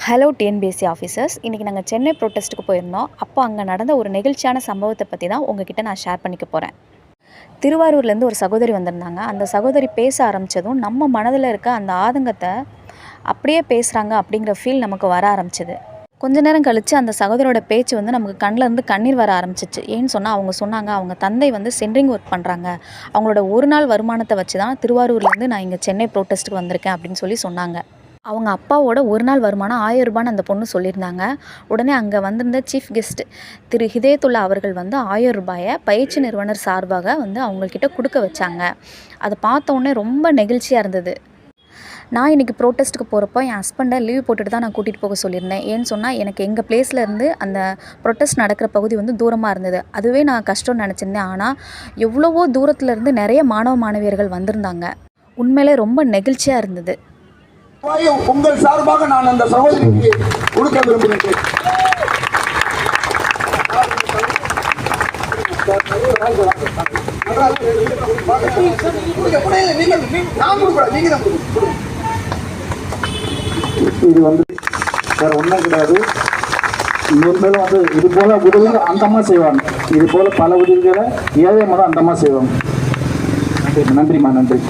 Hello TNPSC officers, இன்றைக்கி நாங்கள் சென்னை ப்ரொட்டஸ்ட்டுக்கு போயிருந்தோம். அப்போ அங்கே நடந்த ஒரு நெகிழ்ச்சியான சம்பவத்தை பற்றி தான் உங்ககிட்ட நான் ஷேர் பண்ணிக்க போகிறேன். திருவாரூர்லேருந்து ஒரு சகோதரி வந்திருந்தாங்க. அந்த சகோதரி பேச ஆரம்பித்ததும் நம்ம மனதில் இருக்க அந்த ஆதங்கத்தை அப்படியே பேசுகிறாங்க அப்படிங்கிற ஃபீல் நமக்கு வர ஆரம்பிச்சிது. கொஞ்ச நேரம் கழித்து அந்த சகோதரியோட பேச்சு நமக்கு கண்ணில் இருந்து கண்ணீர் வர ஆரம்பிச்சிச்சு. ஏன்னு சொன்னால் அவங்க சொன்னாங்க, அவங்க தந்தை சென்ட்ரிங் ஒர்க் பண்ணுறாங்க. அவங்களோட ஒரு நாள் வருமானத்தை வச்சு தான் திருவாரூர்லேருந்து நான் இங்கே சென்னை ப்ரொட்டஸ்ட்டுக்கு வந்திருக்கேன் அப்படின்னு சொன்னாங்க. அவங்க அப்பாவோட ஒரு நாள் வருமானம் 1000 ரூபான்னு அந்த பொண்ணு சொல்லியிருந்தாங்க. உடனே அங்கே வந்திருந்த சீஃப் கெஸ்ட் திரு ஹிதயத்துல்லா அவர்கள் 1000 ரூபாயை பயிற்சி நிறுவனர் சார்பாக அவங்கக்கிட்ட கொடுக்க வச்சாங்க. அதை பார்த்த உடனே ரொம்ப நெகிழ்ச்சியாக இருந்தது. நான் இன்றைக்கி ப்ரோட்டஸ்ட்டுக்கு போகிறப்போ என் ஹஸ்பண்டை லீவ் போட்டுட்டு தான் நான் கூட்டிகிட்டு போக சொல்லியிருந்தேன். ஏன்னு சொன்னால் எனக்கு எங்கள் பிளேஸ்லேருந்து அந்த ப்ரொட்டஸ்ட் நடக்கிற பகுதி தூரமாக இருந்தது. அதுவே நான் கஷ்டம்னு நினச்சிருந்தேன். ஆனால் எவ்வளவோ தூரத்துலேருந்து நிறைய மாணவ மாணவியர்கள் வந்திருந்தாங்க. உண்மையிலே ரொம்ப நெகிழ்ச்சியாக இருந்தது. உங்கள் சார்பாக நான் அந்த சகோதரிக்கு கொடுக்க விரும்புகிறேன். இது வேற ஒன்றும் கிடையாது. இனிமேலும் இது போல உதவிகள் அந்த அம்மா செய்வாங்க. இது போல பல உதவிகளை ஏழை மதம் அந்த அம்மா செய்வாங்க. நன்றிம்மா, நன்றி.